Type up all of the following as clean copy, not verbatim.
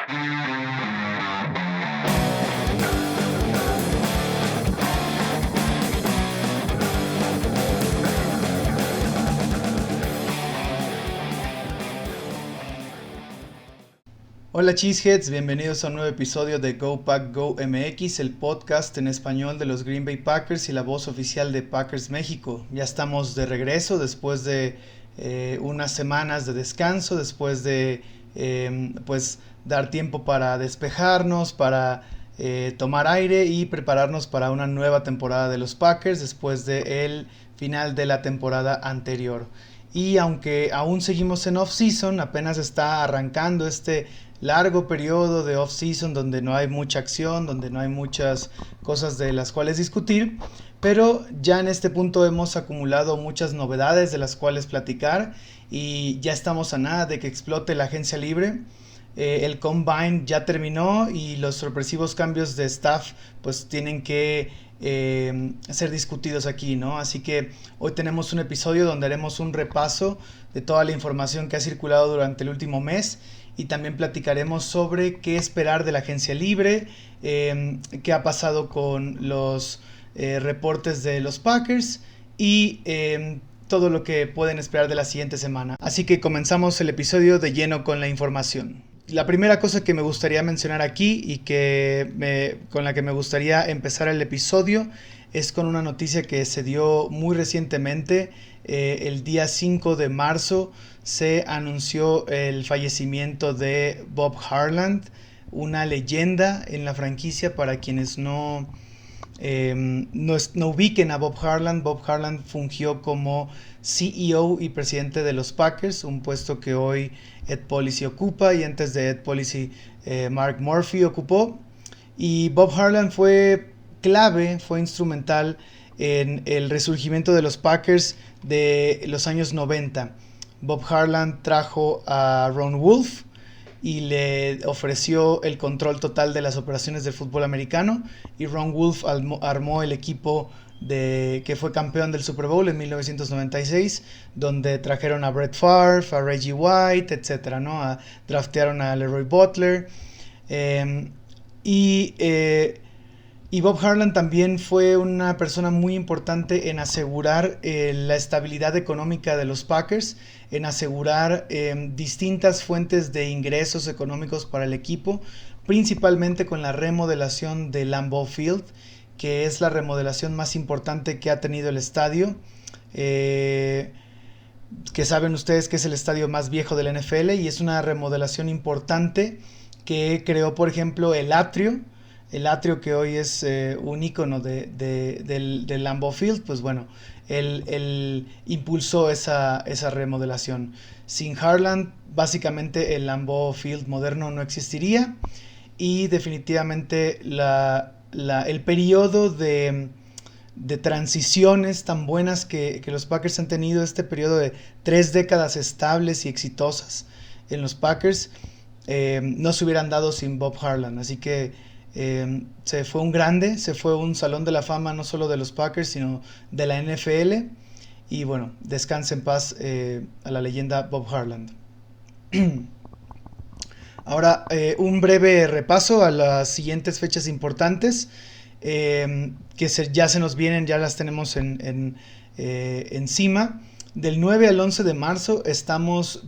Hola Cheeseheads, bienvenidos a un nuevo episodio de Go Pack Go MX, el podcast en español de los Green Bay Packers y la voz oficial de Packers México. Ya estamos de regreso después de unas semanas de descanso, después de pues dar tiempo para despejarnos, para tomar aire y prepararnos para una nueva temporada de los Packers después del final de la temporada anterior. Y aunque aún seguimos en off-season, apenas está arrancando este largo periodo de off-season donde no hay mucha acción, donde no hay muchas cosas de las cuales discutir, pero ya en este punto hemos acumulado muchas novedades de las cuales platicar y ya estamos a nada de que explote la agencia libre. El Combine ya terminó y los sorpresivos cambios de staff pues tienen que ser discutidos aquí, ¿no? Así que hoy tenemos un episodio donde haremos un repaso de toda la información que ha circulado durante el último mes y también platicaremos sobre qué esperar de la agencia libre, qué ha pasado con los reportes de los Packers y todo lo que pueden esperar de la siguiente semana. Así que comenzamos el episodio de lleno con la información. La primera cosa que me gustaría mencionar aquí y con la que me gustaría empezar el episodio es con una noticia que se dio muy recientemente. El día 5 de marzo se anunció el fallecimiento de Bob Harland, una leyenda en la franquicia. Para quienes no ubiquen a Bob Harland, Bob Harland fungió como CEO y presidente de los Packers, un puesto que hoy Ed Policy ocupa y antes de Ed Policy Mark Murphy ocupó. Y Bob Harland fue clave, fue instrumental en el resurgimiento de los Packers de los años 90. Bob Harland trajo a Ron Wolf y le ofreció el control total de las operaciones del fútbol americano, y Ron Wolf armó el equipo que fue campeón del Super Bowl en 1996, donde trajeron a Brett Favre, a Reggie White, etc., ¿no? Draftearon a Leroy Butler, y Bob Harland también fue una persona muy importante en asegurar la estabilidad económica de los Packers, en asegurar distintas fuentes de ingresos económicos para el equipo, principalmente con la remodelación de Lambeau Field, que es la remodelación más importante que ha tenido el estadio, que saben ustedes que es el estadio más viejo de la NFL, y es una remodelación importante que creó, por ejemplo, el atrio que hoy es un icono del Lambeau Field. Pues bueno, él impulsó esa remodelación. Sin Harland, básicamente el Lambeau Field moderno no existiría, y definitivamente el periodo de transiciones tan buenas que los Packers han tenido, este periodo de 3 décadas estables y exitosas en los Packers, no se hubieran dado sin Bob Harland. Así que se fue un grande, se fue un salón de la fama no solo de los Packers sino de la NFL, y bueno, descanse en paz a la leyenda Bob Harland. Ahora un breve repaso a las siguientes fechas importantes ya se nos vienen, ya las tenemos encima. Del 9 al 11 de marzo estamos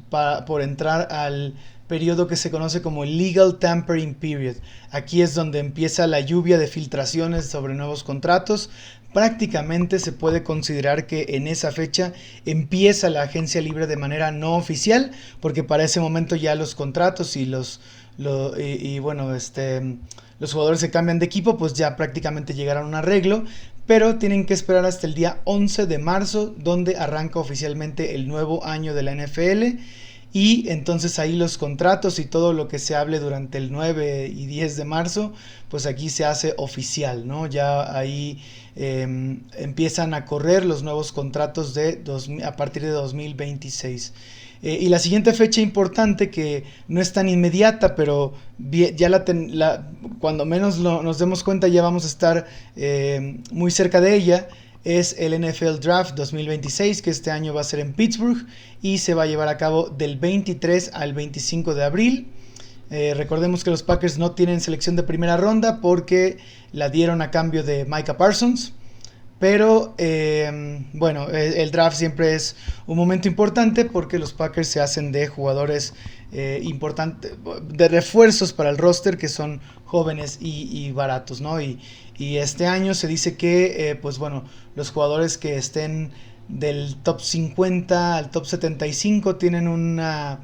por entrar al periodo que se conoce como Legal Tampering Period. Aquí es donde empieza la lluvia de filtraciones sobre nuevos contratos. Prácticamente se puede considerar que en esa fecha empieza la agencia libre de manera no oficial, porque para ese momento ya los contratos y los jugadores se cambian de equipo, pues ya prácticamente llegaron a un arreglo. Pero tienen que esperar hasta el día 11 de marzo, donde arranca oficialmente el nuevo año de la NFL. Y entonces ahí los contratos y todo lo que se hable durante el 9 y 10 de marzo, pues aquí se hace oficial, ¿no? Ya ahí empiezan a correr los nuevos contratos a partir de 2026. Y la siguiente fecha importante, que no es tan inmediata, pero ya cuando menos nos demos cuenta ya vamos a estar muy cerca de ella, es el NFL Draft 2026, que este año va a ser en Pittsburgh y se va a llevar a cabo del 23 al 25 de abril. Recordemos que los Packers no tienen selección de primera ronda porque la dieron a cambio de Micah Parsons. Pero bueno, el draft siempre es un momento importante porque los Packers se hacen de jugadores importantes, de refuerzos para el roster que son jóvenes y baratos, ¿no? Y este año se dice que, pues bueno, los jugadores que estén del top 50 al top 75 tienen una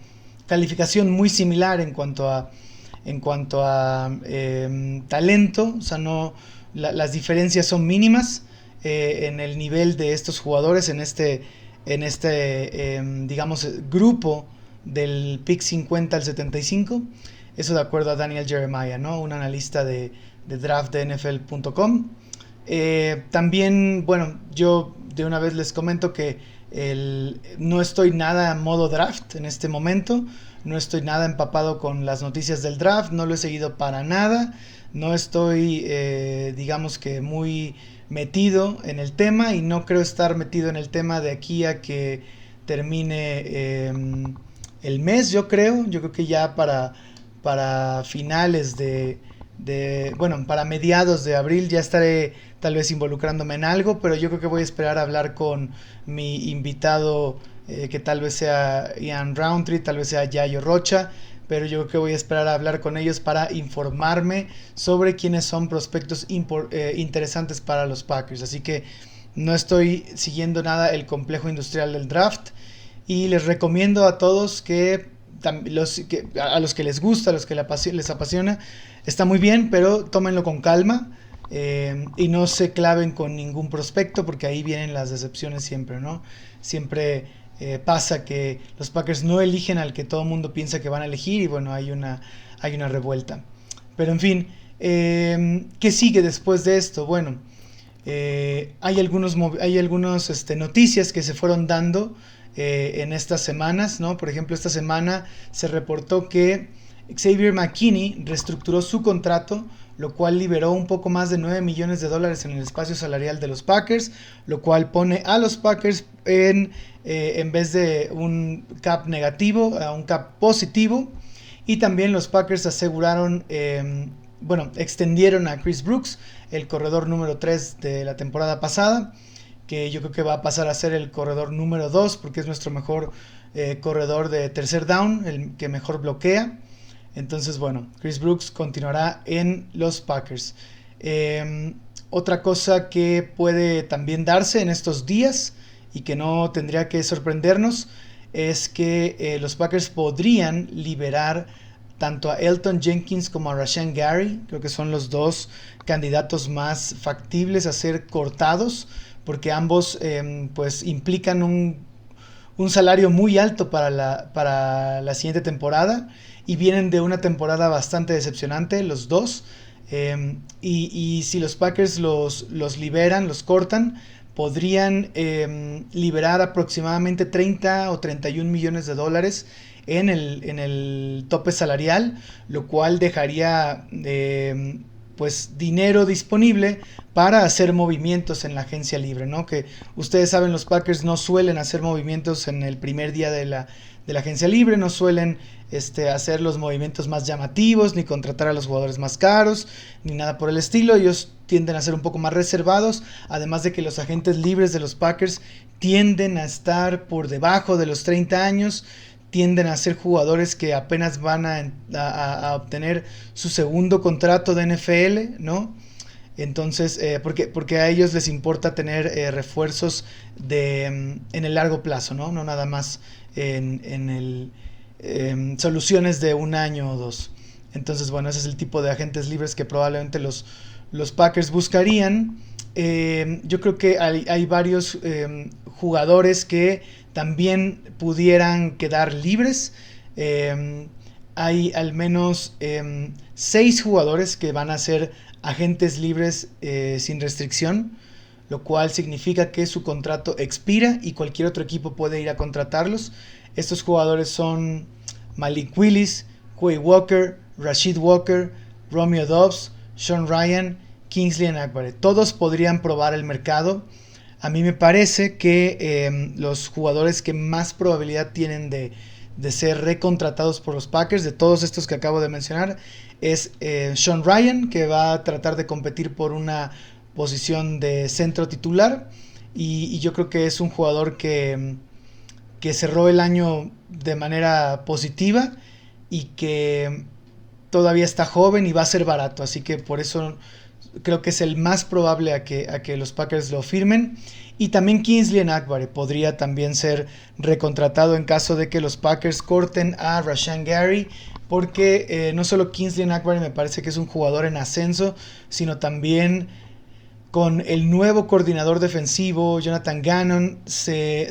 calificación muy similar en cuanto a talento, o sea, no, las diferencias son mínimas en el nivel de estos jugadores en este digamos grupo del pick 50 al 75, eso de acuerdo a Daniel Jeremiah, ¿no? Un analista de draft de NFL.com. También, bueno, yo de una vez les comento que no estoy nada en modo draft en este momento, no estoy nada empapado con las noticias del draft, no lo he seguido para nada, no estoy digamos que muy metido en el tema y no creo estar metido en el tema de aquí a que termine el mes, yo creo que ya para finales bueno, para mediados de abril ya estaré tal vez involucrándome en algo, pero yo creo que voy a esperar a hablar con mi invitado, que tal vez sea Ian Roundtree, tal vez sea Yayo Rocha, pero yo creo que voy a esperar a hablar con ellos para informarme sobre quiénes son prospectos interesantes para los Packers. Así que no estoy siguiendo nada el complejo industrial del draft y les recomiendo a todos a los que les gusta, a los que les apasiona, está muy bien, pero tómenlo con calma y no se claven con ningún prospecto porque ahí vienen las decepciones siempre, ¿no? Siempre pasa que los Packers no eligen al que todo el mundo piensa que van a elegir y bueno, hay una revuelta. Pero en fin, ¿qué sigue después de esto? Bueno, hay algunas noticias que se fueron dando en estas semanas, ¿no? Por ejemplo, esta semana se reportó que Xavier McKinney reestructuró su contrato, lo cual liberó un poco más de $9 millones en el espacio salarial de los Packers, lo cual pone a los Packers en vez de un cap negativo, a un cap positivo. Y también los Packers aseguraron, extendieron a Chris Brooks, el corredor número 3 de la temporada pasada, que yo creo que va a pasar a ser el corredor número 2 porque es nuestro mejor corredor de tercer down, el que mejor bloquea. Entonces, bueno, Chris Brooks continuará en los Packers. Otra cosa que puede también darse en estos días y que no tendría que sorprendernos es que los Packers podrían liberar tanto a Elgton Jenkins como a Rashan Gary. Creo que son los dos candidatos más factibles a ser cortados porque ambos pues implican un salario muy alto para la siguiente temporada y vienen de una temporada bastante decepcionante los dos, y si los Packers los liberan, los cortan, podrían liberar aproximadamente 30 o 31 millones de dólares en el tope salarial, lo cual dejaría pues dinero disponible para hacer movimientos en la agencia libre, ¿no? Que ustedes saben, los Packers no suelen hacer movimientos en el primer día de la agencia libre, no suelen hacer los movimientos más llamativos, ni contratar a los jugadores más caros, ni nada por el estilo. Ellos tienden a ser un poco más reservados, además de que los agentes libres de los Packers tienden a estar por debajo de los 30 años, tienden a ser jugadores que apenas van a obtener su segundo contrato de NFL, ¿no? Entonces, porque a ellos les importa tener refuerzos en el largo plazo, ¿no? No nada más en soluciones de un año o dos. Entonces, bueno, ese es el tipo de agentes libres que probablemente los Packers buscarían. Yo creo que hay varios jugadores que también pudieran quedar libres. Hay al menos 6 jugadores que van a ser agentes libres sin restricción, lo cual significa que su contrato expira y cualquier otro equipo puede ir a contratarlos. Estos jugadores son Malik Willis, Quay Walker, Rashid Walker, Romeo Doubs, Sean Ryan, Kingsley Enagbare. Todos podrían probar el mercado. A mí me parece que los jugadores que más probabilidad tienen de de ser recontratados por los Packers, de todos estos que acabo de mencionar, es Sean Rhyan, que va a tratar de competir por una posición de centro titular, y yo creo que es un jugador que cerró el año de manera positiva y que todavía está joven y va a ser barato, así que por eso creo que es el más probable a que los Packers lo firmen. Y también Kingsley Enagbare podría también ser recontratado en caso de que los Packers corten a Rashan Gary, porque no solo Kingsley Enagbare me parece que es un jugador en ascenso, sino también con el nuevo coordinador defensivo, Jonathan Gannon,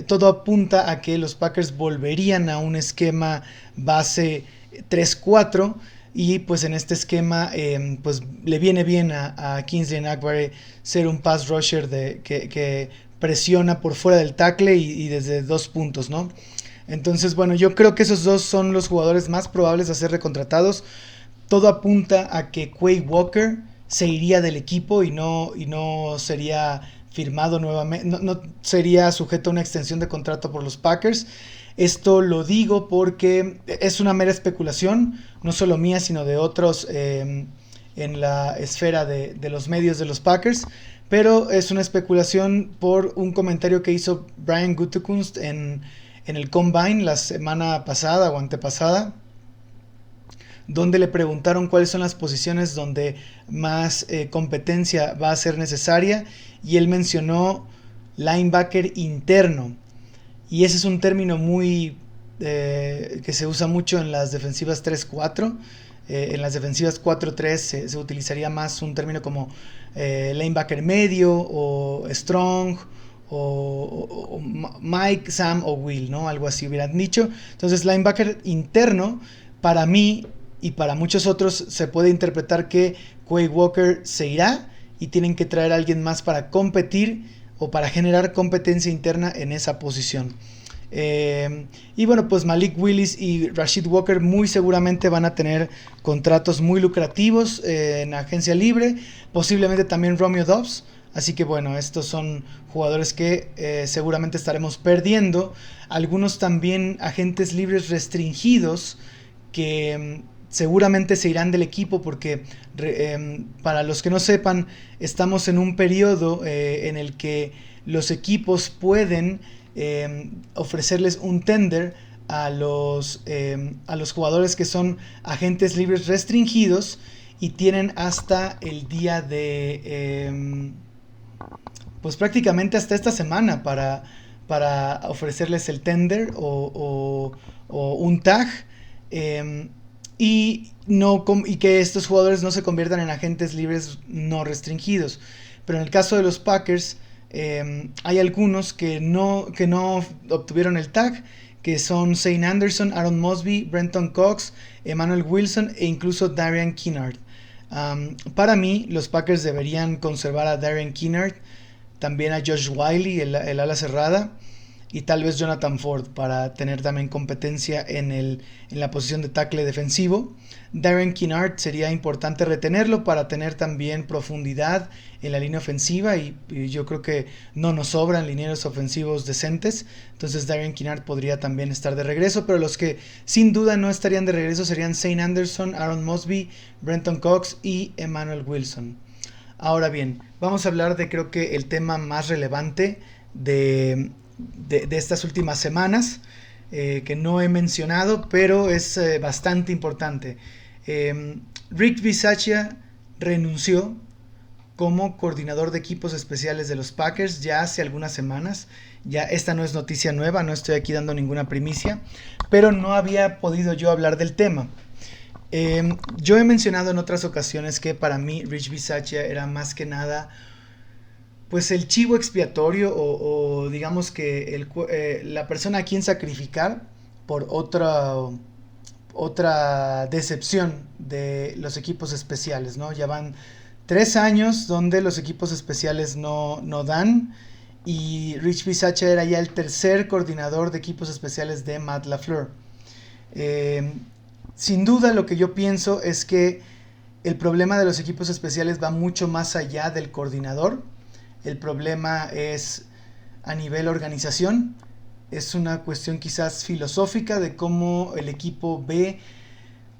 todo apunta a que los Packers volverían a un esquema base 3-4, y pues en este esquema pues le viene bien a Kingsley Enagbare ser un pass rusher que presiona por fuera del tackle y desde 2 puntos, ¿no? Entonces, bueno, yo creo que esos dos son los jugadores más probables a ser recontratados. Todo apunta a que Quay Walker se iría del equipo y no sería firmado nuevamente, no sería sujeto a una extensión de contrato por los Packers. Esto lo digo porque es una mera especulación, no solo mía, sino de otros en la esfera de los medios de los Packers, pero es una especulación por un comentario que hizo Brian Gutekunst en el Combine la semana pasada o antepasada, donde le preguntaron cuáles son las posiciones donde más competencia va a ser necesaria, y él mencionó linebacker interno, y ese es un término muy que se usa mucho en las defensivas 3-4. En las defensivas 4-3 se utilizaría más un término como linebacker medio o strong o Mike, Sam o Will, ¿no? Algo así hubieran dicho. Entonces linebacker interno, para mí y para muchos otros, se puede interpretar que Quay Walker se irá y tienen que traer a alguien más para competir o para generar competencia interna en esa posición. Y bueno, pues Malik Willis y Rashid Walker muy seguramente van a tener contratos muy lucrativos en agencia libre, posiblemente también Romeo Doubs. Así que bueno, estos son jugadores que seguramente estaremos perdiendo. Algunos también agentes libres restringidos que seguramente se irán del equipo porque para los que no sepan, estamos en un periodo en el que los equipos pueden ofrecerles un tender a los jugadores que son agentes libres restringidos, y tienen hasta el día de pues prácticamente hasta esta semana para ofrecerles el tender o un tag, y que estos jugadores no se conviertan en agentes libres no restringidos. Pero en el caso de los Packers hay algunos que no obtuvieron el tag, que son Zane Anderson, Aaron Mosby, Brenton Cox, Emmanuel Wilson e incluso Darian Kinnard. Para mí, los Packers deberían conservar a Darian Kinnard, también a Josh Whyle, el ala cerrada, y tal vez Jonathan Ford para tener también competencia en la posición de tackle defensivo. Darian Kinnard sería importante retenerlo para tener también profundidad en la línea ofensiva, y yo creo que no nos sobran linieros ofensivos decentes, entonces Darian Kinnard podría también estar de regreso, pero los que sin duda no estarían de regreso serían Zane Anderson, Aaron Mosby, Brenton Cox y Emmanuel Wilson. Ahora bien, vamos a hablar de creo que el tema más relevante de estas últimas semanas, que no he mencionado, pero es bastante importante. Rick Bisaccia renunció como coordinador de equipos especiales de los Packers ya hace algunas semanas. Ya esta no es noticia nueva, no estoy aquí dando ninguna primicia, pero no había podido yo hablar del tema. Yo he mencionado en otras ocasiones que para mí Rich Bisaccia era más que nada pues el chivo expiatorio o digamos que la persona a quien sacrificar por otra decepción de los equipos especiales, ¿no? Ya van 3 años donde los equipos especiales no dan, y Rich Bisaccia era ya el tercer coordinador de equipos especiales de Matt LaFleur. Sin duda lo que yo pienso es que el problema de los equipos especiales va mucho más allá del coordinador. El problema es a nivel organización, es una cuestión quizás filosófica de cómo el equipo ve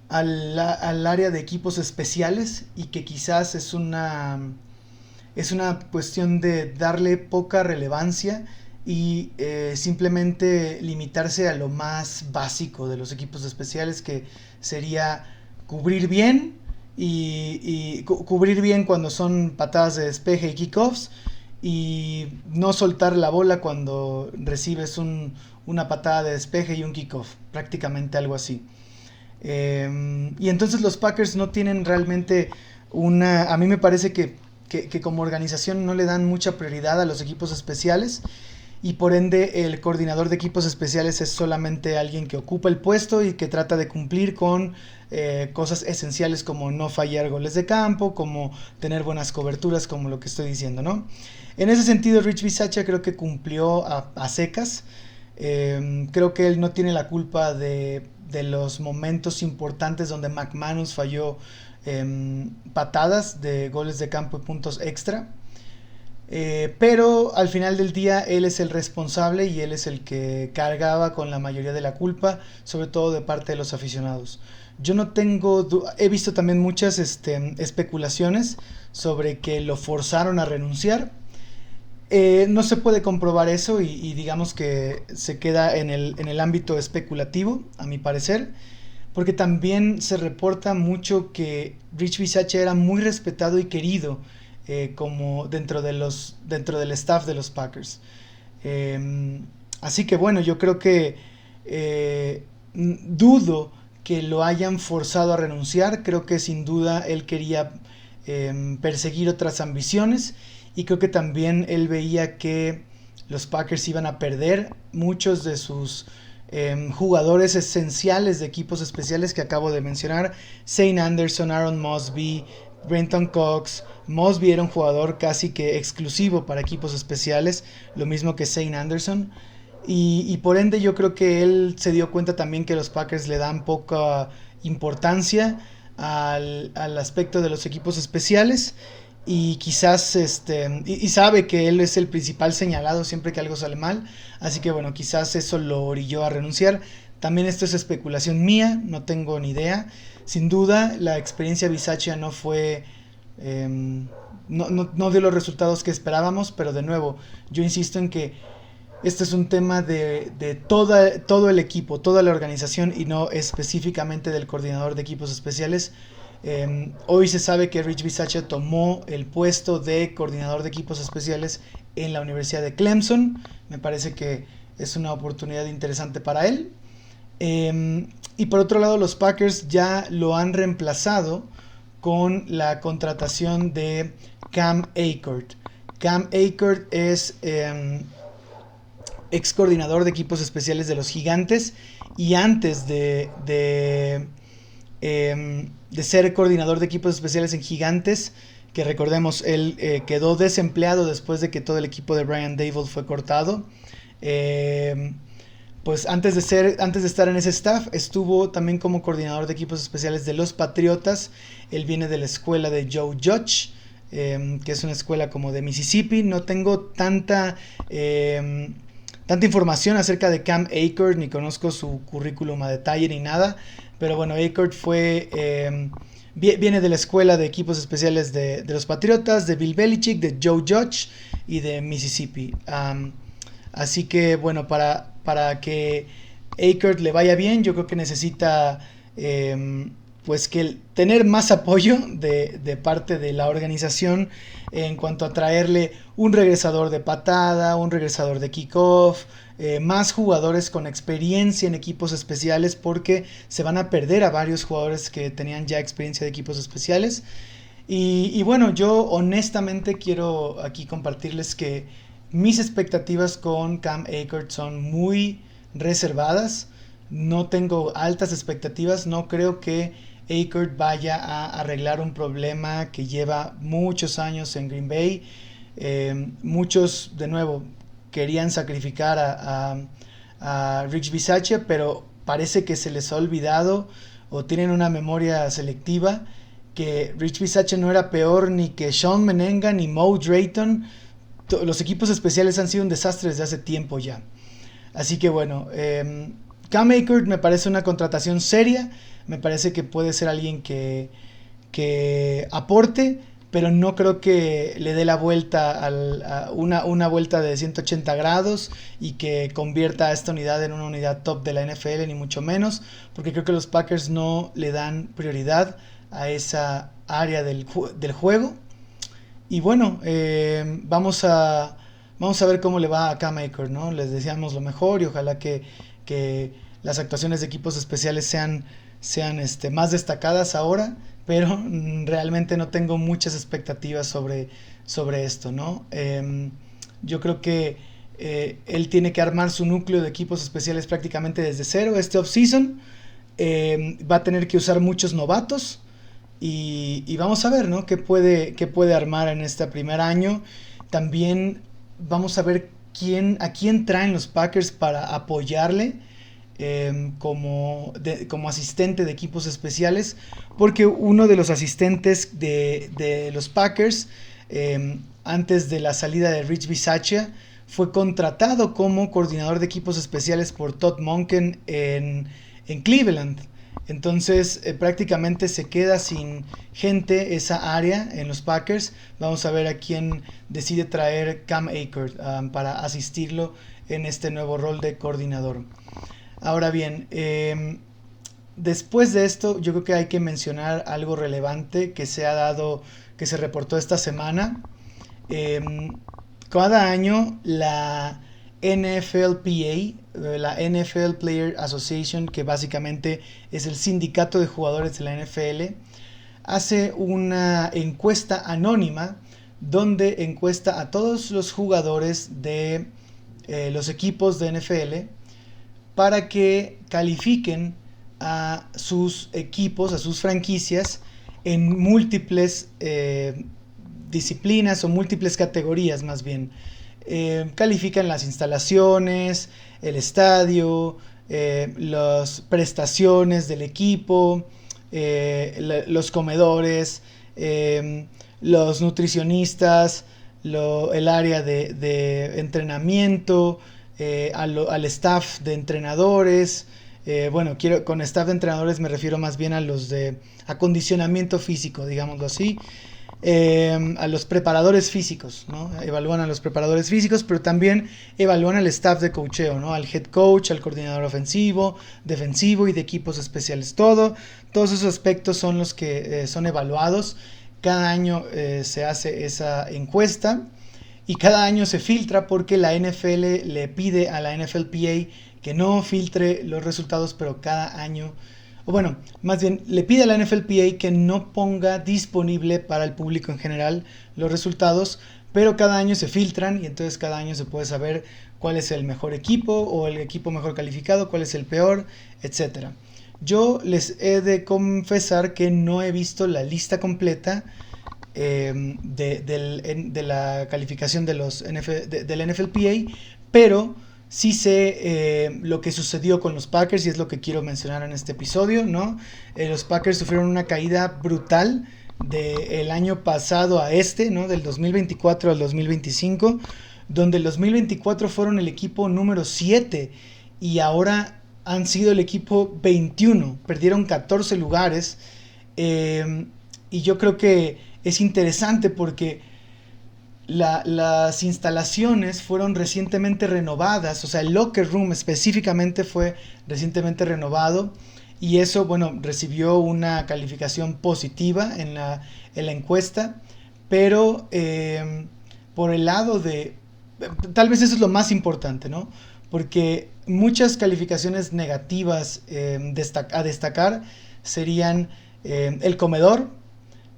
al área de equipos especiales, y que quizás es una cuestión de darle poca relevancia y simplemente limitarse a lo más básico de los equipos especiales, que sería cubrir bien cubrir bien cuando son patadas de despeje y kickoffs, y no soltar la bola cuando recibes una patada de despeje y un kickoff, prácticamente algo así. Y entonces los Packers no tienen realmente a mí me parece que como organización no le dan mucha prioridad a los equipos especiales, y por ende el coordinador de equipos especiales es solamente alguien que ocupa el puesto y que trata de cumplir con cosas esenciales como no fallar goles de campo, como tener buenas coberturas, como lo que estoy diciendo, ¿no? En ese sentido, Rich Bisaccia creo que cumplió a secas. Creo que él no tiene la culpa de los momentos importantes donde McManus falló patadas de goles de campo y puntos extra. Pero al final del día él es el responsable y él es el que cargaba con la mayoría de la culpa, sobre todo de parte de los aficionados. Yo no tengo, he visto también muchas especulaciones sobre que lo forzaron a renunciar. No se puede comprobar eso, y digamos que se queda en el ámbito especulativo, a mi parecer, porque también se reporta mucho que Rich Bisaccia era muy respetado y querido como dentro del staff de los Packers. Así que bueno, yo creo que dudo que lo hayan forzado a renunciar. Creo que sin duda él quería perseguir otras ambiciones, y creo que también él veía que los Packers iban a perder muchos de sus jugadores esenciales de equipos especiales que acabo de mencionar: Zane Anderson, Aaron Mosby, Brenton Cox. Mosby era un jugador casi que exclusivo para equipos especiales, lo mismo que Zane Anderson. Y por ende yo creo que él se dio cuenta también que los Packers le dan poca importancia al aspecto de los equipos especiales, y quizás y sabe que él es el principal señalado siempre que algo sale mal, así que bueno, quizás eso lo orilló a renunciar. También esto es especulación mía, no tengo ni idea. Sin duda la experiencia Bisaccia no fue no dio los resultados que esperábamos, pero de nuevo yo insisto en que este es un tema de todo el equipo, toda la organización, y no específicamente del coordinador de equipos especiales. Hoy se sabe que Rich Bisaccia tomó el puesto de coordinador de equipos especiales en la Universidad de Clemson. Me parece que es una oportunidad interesante para él. Y por otro lado, los Packers ya lo han reemplazado con la contratación de Cam Akers. Cam Akers es ex coordinador de equipos especiales de los Gigantes, y antes de ser coordinador de equipos especiales en Gigantes, que recordemos, él quedó desempleado después de que todo el equipo de Brian Daboll fue cortado. Pues antes de estar en ese staff, estuvo también como coordinador de equipos especiales de los Patriotas. Él viene de la escuela de Joe Judge, que es una escuela como de Mississippi. No tengo tanta información acerca de Cam Akers, ni conozco su currículum a detalle ni nada, pero bueno, Akers viene de la escuela de equipos especiales de los Patriotas, de Bill Belichick, de Joe Judge y de Mississippi. Así que bueno, para que Akers le vaya bien, yo creo que necesita pues que tener más apoyo de parte de la organización en cuanto a traerle un regresador de patada, un regresador de kickoff, más jugadores con experiencia en equipos especiales, porque se van a perder a varios jugadores que tenían ya experiencia de equipos especiales. Y bueno, yo honestamente quiero aquí compartirles que mis expectativas con Cam Akers son muy reservadas. No tengo altas expectativas, no creo que Akers vaya a arreglar un problema que lleva muchos años en Green Bay. Muchos, de nuevo, querían sacrificar a Rich Bisaccia, pero parece que se les ha olvidado o tienen una memoria selectiva, que Rich Bisaccia no era peor ni que Sean Menenga ni Mo Drayton. Los equipos especiales han sido un desastre desde hace tiempo ya. Así que bueno, Cam Akers me parece una contratación seria, me parece que puede ser alguien que aporte, pero no creo que le dé la vuelta a una vuelta de 180 grados y que convierta a esta unidad en una unidad top de la NFL, ni mucho menos, porque creo que los Packers no le dan prioridad a esa área del juego. Y bueno, vamos a ver cómo le va a Cam Akers, ¿no? Les deseamos lo mejor y ojalá que las actuaciones de equipos especiales sean más destacadas ahora, pero realmente no tengo muchas expectativas sobre esto, ¿no? Yo creo que él tiene que armar su núcleo de equipos especiales prácticamente desde cero este offseason. Va a tener que usar muchos novatos y vamos a ver, ¿no? Qué puede armar en este primer año. También vamos a ver a quién traen los Packers para apoyarle como asistente de equipos especiales, porque uno de los asistentes de los Packers, antes de la salida de Rich Bisaccia, fue contratado como coordinador de equipos especiales por Todd Monken en Cleveland. Entonces prácticamente se queda sin gente esa área en los Packers. Vamos a ver a quién decide traer Cam Akers para asistirlo en este nuevo rol de coordinador. Ahora bien, después de esto yo creo que hay que mencionar algo relevante que que se reportó esta semana. Cada año la NFLPA, la NFL Player Association, que básicamente es el sindicato de jugadores de la NFL, hace una encuesta anónima donde encuesta a todos los jugadores de los equipos de NFL para que califiquen a sus equipos, a sus franquicias en múltiples disciplinas o múltiples categorías más bien. Califican las instalaciones, el estadio, las prestaciones del equipo, los comedores, los nutricionistas, el área de entrenamiento, al staff de entrenadores. Bueno, con staff de entrenadores me refiero más bien a los de acondicionamiento físico, digámoslo así. A los preparadores físicos, ¿no? Evalúan a los preparadores físicos, pero también evalúan al staff de coacheo, ¿no? Al head coach, al coordinador ofensivo, defensivo y de equipos especiales. Todos esos aspectos son los que son evaluados. Cada año se hace esa encuesta y cada año se filtra porque la NFL le pide a la NFLPA que no filtre los resultados, pero cada año, o bueno, más bien le pide a la NFLPA que no ponga disponible para el público en general los resultados, pero cada año se filtran y entonces cada año se puede saber cuál es el mejor equipo o el equipo mejor calificado, cuál es el peor, etcétera. Yo les he de confesar que no he visto la lista completa de la calificación del NFLPA, pero sí sé lo que sucedió con los Packers y es lo que quiero mencionar en este episodio, ¿no? Los Packers sufrieron una caída brutal del año pasado a ¿no? Del 2024 al 2025, donde el 2024 fueron el equipo número 7 y ahora han sido el equipo 21, perdieron 14 lugares y yo creo que es interesante porque las instalaciones fueron recientemente renovadas, o sea, el locker room específicamente fue recientemente renovado y eso, bueno, recibió una calificación positiva en la encuesta, pero por el lado tal vez eso es lo más importante, ¿no? Porque muchas calificaciones negativas a destacar serían el comedor.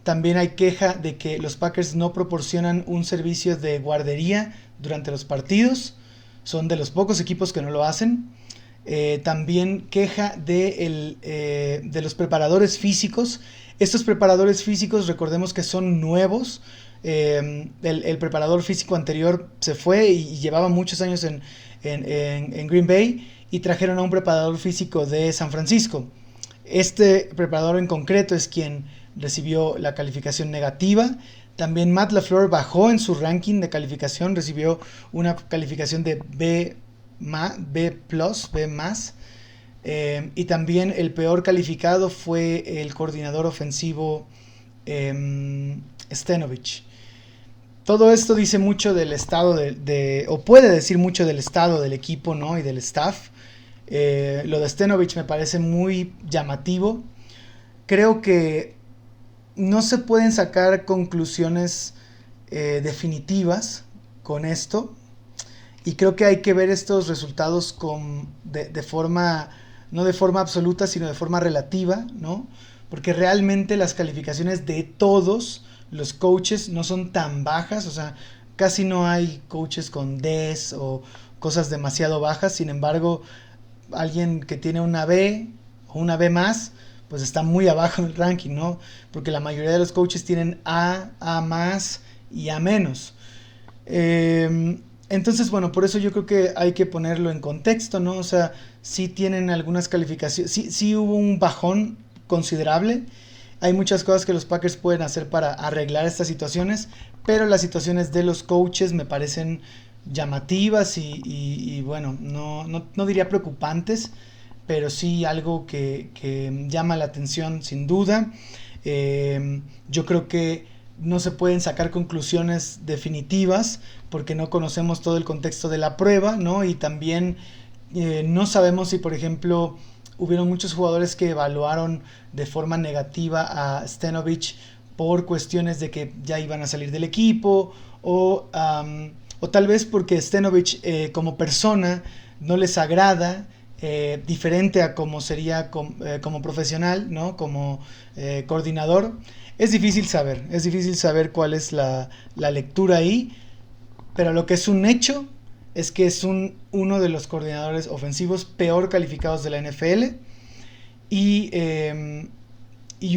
También hay queja de que los Packers no proporcionan un servicio de guardería durante los partidos. Son de los pocos equipos que no lo hacen. También queja de los preparadores físicos. Estos preparadores físicos, recordemos que son nuevos. El preparador físico anterior se fue y llevaba muchos años en Green Bay y trajeron a un preparador físico de San Francisco. Este preparador en concreto es quien recibió la calificación negativa. También Matt LaFleur bajó en su ranking de calificación, recibió una calificación de B más. Y también el peor calificado fue el coordinador ofensivo Stenovic. Todo esto dice mucho del estado o puede decir mucho del estado del equipo, ¿no? Y del staff. Lo de Stenovic me parece muy llamativo. Creo que no se pueden sacar conclusiones definitivas con esto. Y creo que hay que ver estos resultados de forma, no de forma absoluta, sino de forma relativa, ¿no? Porque realmente las calificaciones de todos los coaches no son tan bajas, o sea, casi no hay coaches con Ds o cosas demasiado bajas. Sin embargo, alguien que tiene una B o una B más, pues está muy abajo en el ranking, ¿no? Porque la mayoría de los coaches tienen A más y A menos. Entonces, bueno, por eso yo creo que hay que ponerlo en contexto, ¿no? O sea, sí tienen algunas calificaciones, sí hubo un bajón considerable. Hay muchas cosas que los Packers pueden hacer para arreglar estas situaciones, pero las situaciones de los coaches me parecen llamativas y bueno, no diría preocupantes, pero sí algo que llama la atención sin duda. Yo creo que no se pueden sacar conclusiones definitivas porque no conocemos todo el contexto de la prueba, ¿no? Y también no sabemos si, por ejemplo, hubieron muchos jugadores que evaluaron de forma negativa a Stenovic por cuestiones de que ya iban a salir del equipo o tal vez porque Stenovic como persona no les agrada, diferente a como sería como profesional, ¿no? Como coordinador. Es difícil saber cuál es la lectura ahí, pero lo que es un hecho es que es uno de los coordinadores ofensivos peor calificados de la NFL y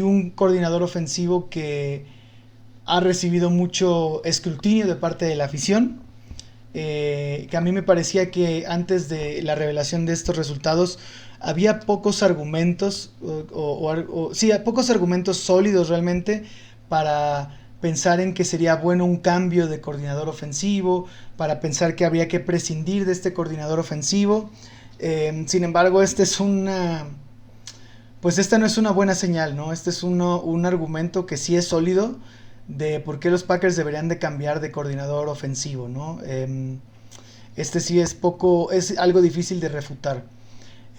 un coordinador ofensivo que ha recibido mucho escrutinio de parte de la afición. Que a mí me parecía que antes de la revelación de estos resultados había pocos argumentos, pocos argumentos sólidos realmente para pensar en que sería bueno un cambio de coordinador ofensivo, para pensar que habría que prescindir de este coordinador ofensivo. Sin embargo, pues esta no es una buena señal, ¿no? Este es un argumento que sí es sólido de por qué los Packers deberían de cambiar de coordinador ofensivo, ¿no? Este sí es algo difícil de refutar.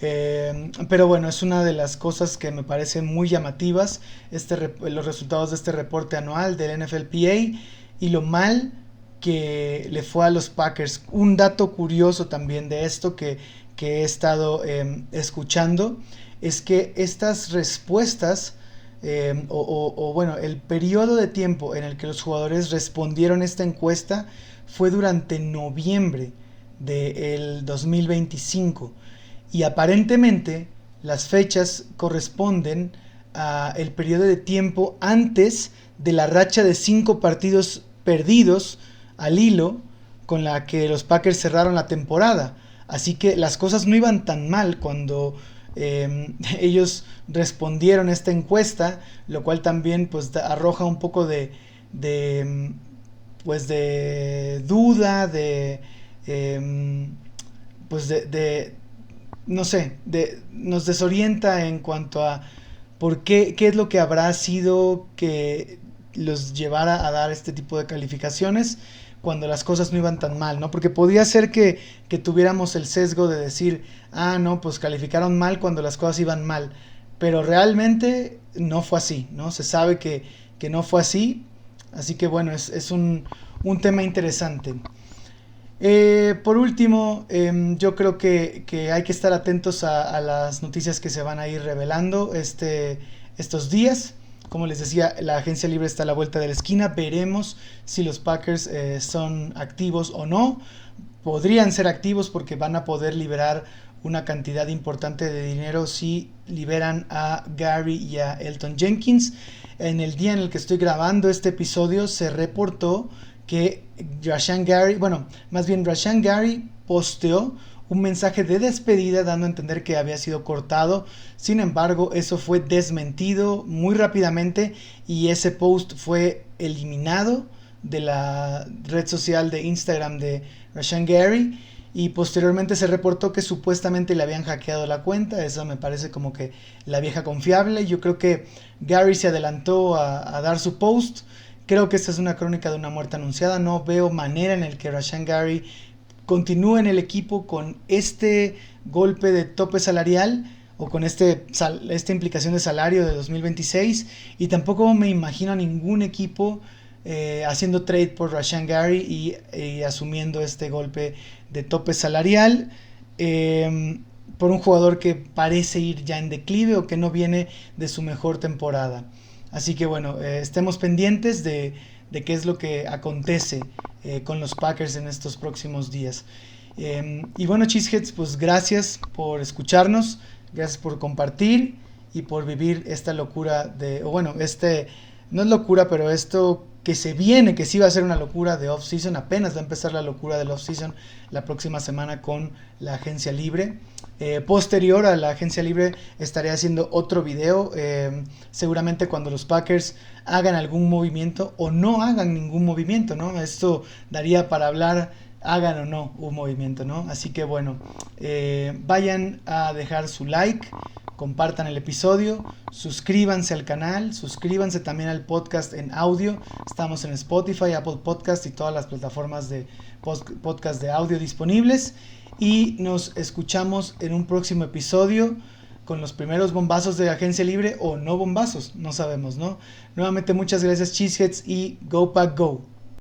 Pero bueno, es una de las cosas que me parecen muy llamativas, los resultados de este reporte anual del NFLPA y lo mal que le fue a los Packers. Un dato curioso también de esto que he estado escuchando es que estas respuestas bueno, el periodo de tiempo en el que los jugadores respondieron esta encuesta fue durante noviembre del 2025 y aparentemente las fechas corresponden a el periodo de tiempo antes de la racha de 5 partidos perdidos al hilo con la que los Packers cerraron la temporada. Así que las cosas no iban tan mal cuando ellos respondieron esta encuesta, lo cual también pues arroja un poco de pues de duda, pues no sé, nos desorienta en cuanto a qué es lo que habrá sido que los llevara a dar este tipo de calificaciones cuando las cosas no iban tan mal, ¿no? Porque podría ser que tuviéramos el sesgo de decir, no, pues calificaron mal cuando las cosas iban mal, pero realmente no fue así, ¿no? Se sabe que no fue así, así que bueno, es un tema interesante. Por último, yo creo que hay que estar atentos a las noticias que se van a ir revelando estos días. Como les decía, la agencia libre está a la vuelta de la esquina. Veremos si los Packers son activos o no. Podrían ser activos porque van a poder liberar una cantidad importante de dinero si liberan a Gary y a Elgton Jenkins. En el día en el que estoy grabando este episodio se reportó que Rashan Gary posteó un mensaje de despedida dando a entender que había sido cortado. Sin embargo, eso fue desmentido muy rápidamente y ese post fue eliminado de la red social de Instagram de Rashan Gary. y posteriormente se reportó que supuestamente le habían hackeado la cuenta. Eso me parece como que la vieja confiable. Yo creo que Gary se adelantó a dar su post. Creo que esta es una crónica de una muerte anunciada. No veo manera en el que Rashan Gary continúe en el equipo con este golpe de tope salarial o con esta implicación de salario de 2026, y tampoco me imagino a ningún equipo haciendo trade por Rashan Gary y asumiendo este golpe de tope salarial por un jugador que parece ir ya en declive o que no viene de su mejor temporada. Así que bueno, estemos pendientes de qué es lo que acontece con los Packers en estos próximos días. Y bueno, Cheeseheads, pues gracias por escucharnos, gracias por compartir y por vivir esta locura no es locura, pero esto que se viene, que sí va a ser una locura de off-season. Apenas va a empezar la locura del off-season la próxima semana con la agencia libre. Posterior a la agencia libre estaré haciendo otro video, seguramente cuando los Packers hagan algún movimiento o no hagan ningún movimiento, ¿no? Esto daría para hablar, hagan o no un movimiento, ¿no? Así que bueno, vayan a dejar su like, compartan el episodio, suscríbanse al canal, suscríbanse también al podcast en audio. Estamos en Spotify, Apple Podcast y todas las plataformas de podcast de audio disponibles. Y nos escuchamos en un próximo episodio con los primeros bombazos de agencia libre, o no bombazos, no sabemos, ¿no? Nuevamente muchas gracias, Cheeseheads, y Go Pack Go.